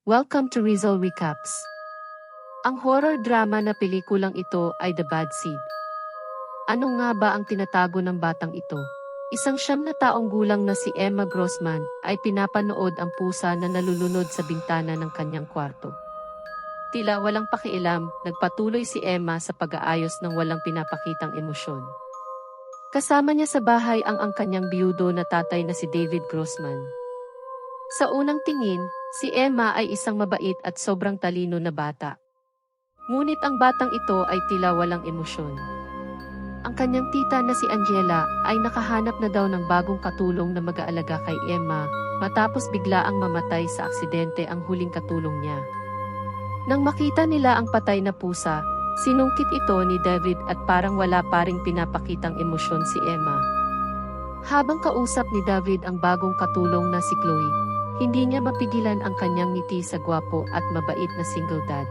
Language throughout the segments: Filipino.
Welcome to Rizal Recaps. Ang horror drama na pelikulang ito ay The Bad Seed. Ano nga ba ang tinatago ng batang ito? Isang 9 na taong gulang na si Emma Grossman ay pinapanood ang pusa na nalulunod sa bintana ng kanyang kwarto. Tila walang pakialam, nagpatuloy si Emma sa pag-aayos ng walang pinapakitang emosyon. Kasama niya sa bahay ang kanyang biyudo na tatay na si David Grossman. Sa unang tingin, si Emma ay isang mabait at sobrang talino na bata. Ngunit ang batang ito ay tila walang emosyon. Ang kanyang tita na si Angela ay nakahanap na daw ng bagong katulong na mag-aalaga kay Emma matapos biglaang mamatay sa aksidente ang huling katulong niya. Nang makita nila ang patay na pusa, sinungkit ito ni David at parang wala pa ring pinapakitang emosyon si Emma. Habang kausap ni David ang bagong katulong na si Chloe, hindi niya mapigilan ang kanyang ngiti sa gwapo at mabait na single dad.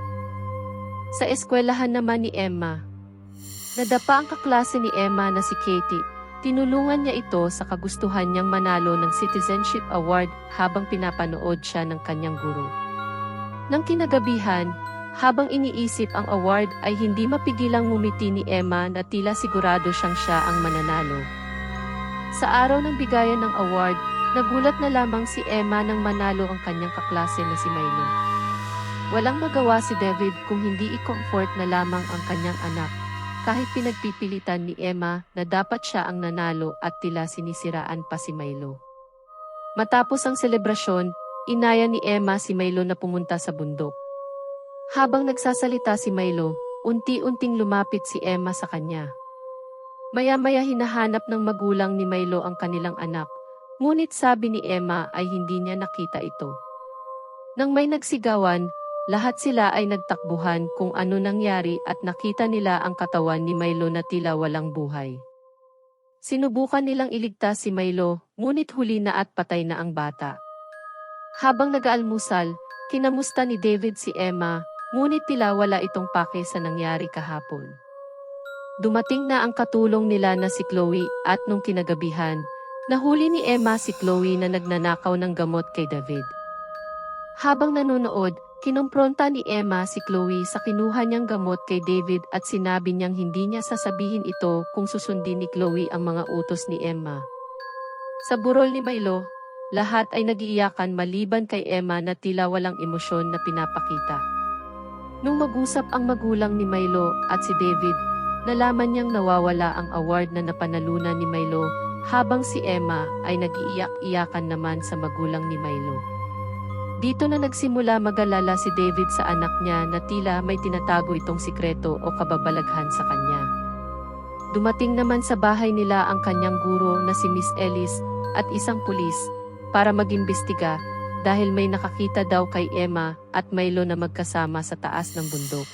Sa eskwelahan naman ni Emma, nadapa ang kaklase ni Emma na si Katie. Tinulungan niya ito sa kagustuhan niyang manalo ng Citizenship Award habang pinapanood siya ng kanyang guro. Nang kinagabihan, habang iniisip ang award ay hindi mapigilang ngumiti ni Emma na tila sigurado siya ang mananalo. Sa araw ng bigayan ng award, nagulat na lamang si Emma nang manalo ang kanyang kaklase na si Milo. Walang magawa si David kung hindi i-comfort na lamang ang kanyang anak, kahit pinagpipilitan ni Emma na dapat siya ang nanalo at tila sinisiraan pa si Milo. Matapos ang selebrasyon, inaya ni Emma si Milo na pumunta sa bundok. Habang nagsasalita si Milo, unti-unting lumapit si Emma sa kanya. Maya-maya hinahanap ng magulang ni Milo ang kanilang anak, ngunit sabi ni Emma ay hindi niya nakita ito. Nang may nagsigawan, lahat sila ay nagtakbuhan kung ano nangyari at nakita nila ang katawan ni Milo na tila walang buhay. Sinubukan nilang iligtas si Milo, ngunit huli na at patay na ang bata. Habang nag-aalmusal, kinamusta ni David si Emma, ngunit tila wala itong pake sa nangyari kahapon. Dumating na ang katulong nila na si Chloe at nung kinagabihan, nahuli ni Emma si Chloe na nagnanakaw ng gamot kay David. Habang nanonood, kinompronta ni Emma si Chloe sa kinuha niyang gamot kay David at sinabi niyang hindi niya sasabihin ito kung susundin ni Chloe ang mga utos ni Emma. Sa burol ni Milo, lahat ay nagiiyakan maliban kay Emma na tila walang emosyon na pinapakita. Nung mag-usap ang magulang ni Milo at si David, nalaman niyang nawawala ang award na napanalunan ni Milo, habang si Emma ay nagiiyak-iyakan naman sa magulang ni Milo. Dito na nagsimula mag-alala si David sa anak niya na tila may tinatago itong sikreto o kababalaghan sa kanya. Dumating naman sa bahay nila ang kanyang guro na si Miss Ellis at isang pulis para mag-imbestiga dahil may nakakita daw kay Emma at Milo na magkasama sa taas ng bundok.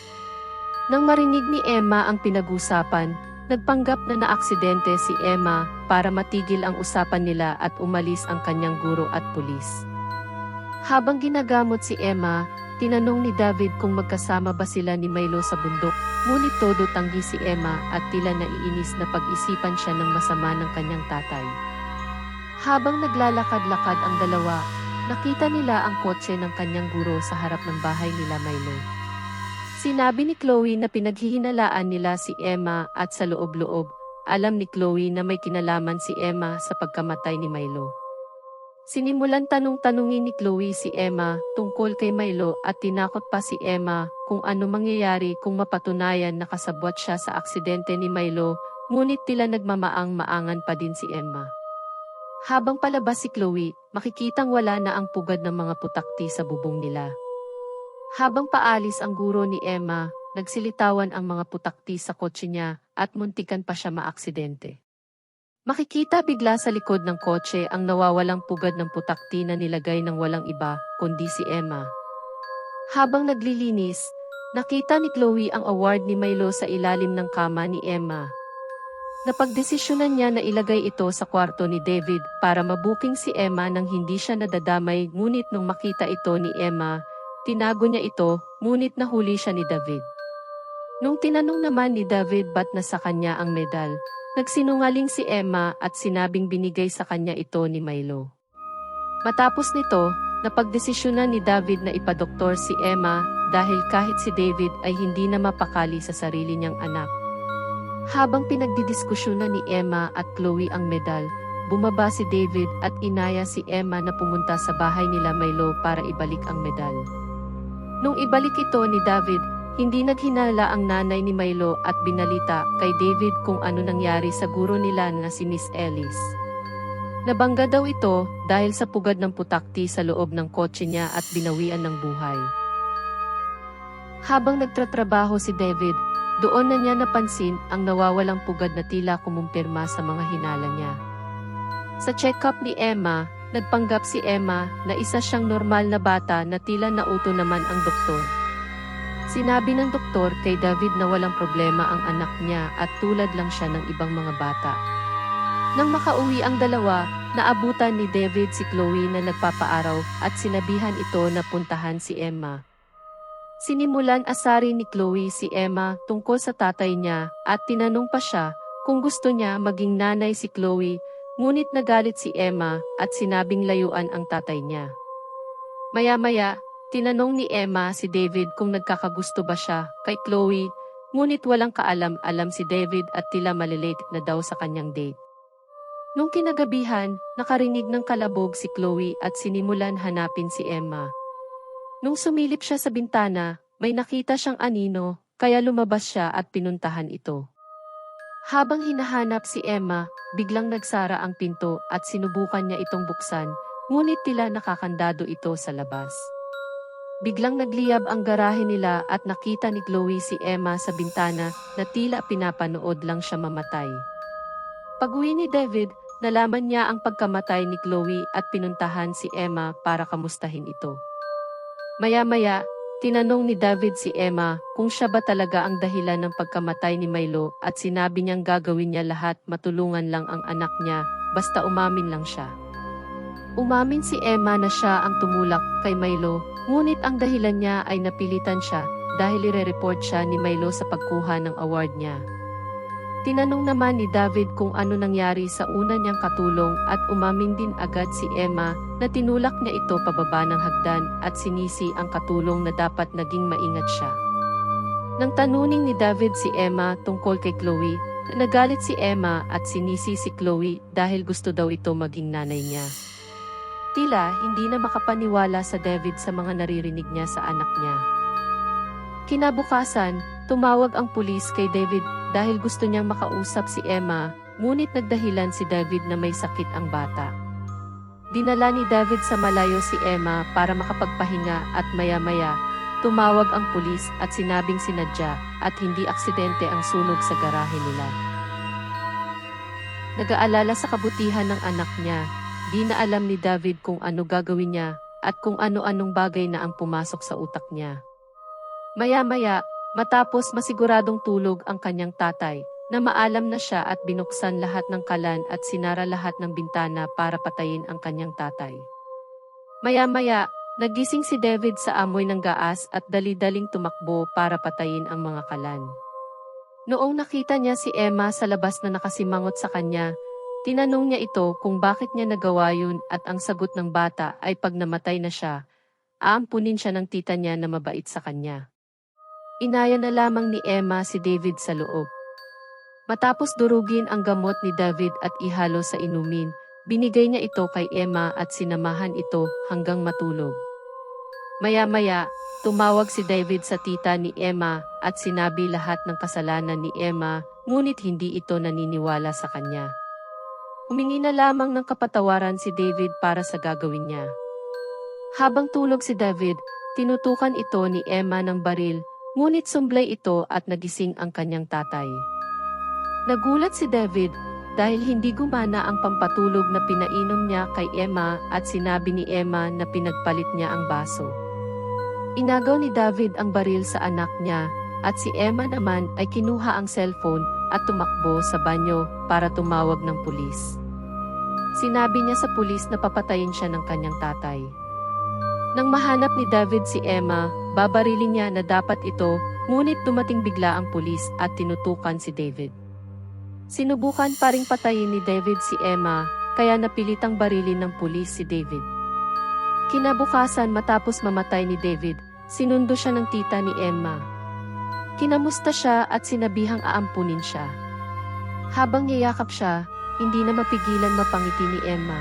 Nang marinig ni Emma ang pinag-usapan, nagpanggap na naaksidente si Emma para matigil ang usapan nila at umalis ang kanyang guro at pulis. Habang ginagamot si Emma, tinanong ni David kung magkasama ba sila ni Milo sa bundok, ngunit todo tanggi si Emma at tila naiinis na pag-isipan siya ng masama ng kanyang tatay. Habang naglalakad-lakad ang dalawa, nakita nila ang kotse ng kanyang guro sa harap ng bahay nila Milo. Sinabi ni Chloe na pinaghihinalaan nila si Emma at sa loob-loob, alam ni Chloe na may kinalaman si Emma sa pagkamatay ni Milo. Sinimulan tanong-tanungin ni Chloe si Emma tungkol kay Milo at tinakot pa si Emma kung ano mangyayari kung mapatunayan na kasabwat siya sa aksidente ni Milo, ngunit tila nagmamaang-maangan pa din si Emma. Habang palabas si Chloe, makikitang wala na ang pugad ng mga putakti sa bubong nila. Habang paalis ang guro ni Emma, nagsilitawan ang mga putakti sa kotse niya at muntikan pa siya maaksidente. Makikita bigla sa likod ng kotse ang nawawalang pugad ng putakti na nilagay ng walang iba, kundi si Emma. Habang naglilinis, nakita ni Chloe ang award ni Milo sa ilalim ng kama ni Emma. Napagdesisyonan niya na ilagay ito sa kwarto ni David para mabuking si Emma nang hindi siya nadadamay, ngunit nung makita ito ni Emma, tinago niya ito, ngunit nahuli siya ni David. Nung tinanong naman ni David ba't nasa kanya ang medal, nagsinungaling si Emma at sinabing binigay sa kanya ito ni Milo. Matapos nito, napagdesisyonan ni David na ipadoktor si Emma dahil kahit si David ay hindi na mapakali sa sarili niyang anak. Habang pinagdidiskusyonan ni Emma at Chloe ang medal, bumaba si David at inaya si Emma na pumunta sa bahay nila Milo para ibalik ang medal. Nung ibalik ito ni David, hindi naghinala ang nanay ni Milo at binalita kay David kung ano nangyari sa guro nila na si Miss Ellis. Nabangga daw ito dahil sa pugad ng putakti sa loob ng kotse niya at binawian ng buhay. Habang nagtatrabaho si David, doon na niya napansin ang nawawalang pugad na tila kumumpirma sa mga hinala niya. Sa check-up ni Emma, nagpanggap si Emma na isa siyang normal na bata na tila nauto naman ang doktor. Sinabi ng doktor kay David na walang problema ang anak niya at tulad lang siya ng ibang mga bata. Nang makauwi ang dalawa, naabutan ni David si Chloe na nagpapaaraw at sinabihan ito na puntahan si Emma. Sinimulan asarin ni Chloe si Emma tungkol sa tatay niya at tinanong pa siya kung gusto niya maging nanay si Chloe, ngunit nagalit si Emma at sinabing layuan ang tatay niya. Maya-maya, tinanong ni Emma si David kung nagkakagusto ba siya kay Chloe, ngunit walang kaalam-alam si David at tila malilate na daw sa kanyang date. Nung kinagabihan, nakarinig ng kalabog si Chloe at sinimulan hanapin si Emma. Nung sumilip siya sa bintana, may nakita siyang anino, kaya lumabas siya at pinuntahan ito. Habang hinahanap si Emma, biglang nagsara ang pinto at sinubukan niya itong buksan, ngunit tila nakakandado ito sa labas. Biglang nagliyab ang garahe nila at nakita ni Chloe si Emma sa bintana na tila pinapanood lang siya mamatay. Pag-uwi ni David, nalaman niya ang pagkamatay ni Chloe at pinuntahan si Emma para kamustahin ito. Maya-maya, tinanong ni David si Emma kung siya ba talaga ang dahilan ng pagkamatay ni Milo at sinabi niyang gagawin niya lahat matulungan lang ang anak niya basta umamin lang siya. Umamin si Emma na siya ang tumulak kay Milo, ngunit ang dahilan niya ay napilitan siya dahil ire-report siya ni Milo sa pagkuha ng award niya. Tinanong naman ni David kung ano nangyari sa una niyang katulong at umamin din agad si Emma na tinulak niya ito pababa ng hagdan at sinisi ang katulong na dapat naging maingat siya. Nang tanuning ni David si Emma tungkol kay Chloe, nagalit si Emma at sinisi si Chloe dahil gusto daw ito maging nanay niya. Tila hindi na makapaniwala sa David sa mga naririnig niya sa anak niya. Kinabukasan, tumawag ang pulis kay David dahil gusto niyang makausap si Emma, ngunit nagdahilan si David na may sakit ang bata. Dinala ni David sa malayo si Emma para makapagpahinga at maya-maya, tumawag ang pulis at sinabing sinadya at hindi aksidente ang sunog sa garahe nila. Nag-aalala sa kabutihan ng anak niya, di na alam ni David kung ano gagawin niya at kung ano-anong bagay na ang pumasok sa utak niya. Maya-maya, matapos masiguradong tulog ang kanyang tatay, na maalam na siya at binuksan lahat ng kalan at sinara lahat ng bintana para patayin ang kanyang tatay. Maya-maya, nagising si David sa amoy ng gaas at dali-daling tumakbo para patayin ang mga kalan. Noong nakita niya si Emma sa labas na nakasimangot sa kanya, tinanong niya ito kung bakit niya nagawa yun at ang sagot ng bata ay pag namatay na siya, aampunin siya ng tita niya na mabait sa kanya. Inaya na lamang ni Emma si David sa loob. Matapos durugin ang gamot ni David at ihalo sa inumin, binigay niya ito kay Emma at sinamahan ito hanggang matulog. Maya-maya, tumawag si David sa tita ni Emma at sinabi lahat ng kasalanan ni Emma, ngunit hindi ito naniniwala sa kanya. Humingi na lamang ng kapatawaran si David para sa gagawin niya. Habang tulog si David, tinutukan ito ni Emma ng baril, ngunit sumblay ito at nagising ang kanyang tatay. Nagulat si David dahil hindi gumana ang pampatulog na pinainom niya kay Emma at sinabi ni Emma na pinagpalit niya ang baso. Inagaw ni David ang baril sa anak niya at si Emma naman ay kinuha ang cellphone at tumakbo sa banyo para tumawag ng pulis. Sinabi niya sa pulis na papatayin siya ng kanyang tatay. Nang mahanap ni David si Emma, babarilin niya na dapat ito, ngunit dumating bigla ang pulis at tinutukan si David. Sinubukan pa ring patayin ni David si Emma, kaya napilitang barilin ng pulis si David. Kinabukasan matapos mamatay ni David, sinundo siya ng tita ni Emma. Kinamusta siya at sinabihang aampunin siya. Habang niyayakap siya, hindi na mapigilan mapangiti ni Emma.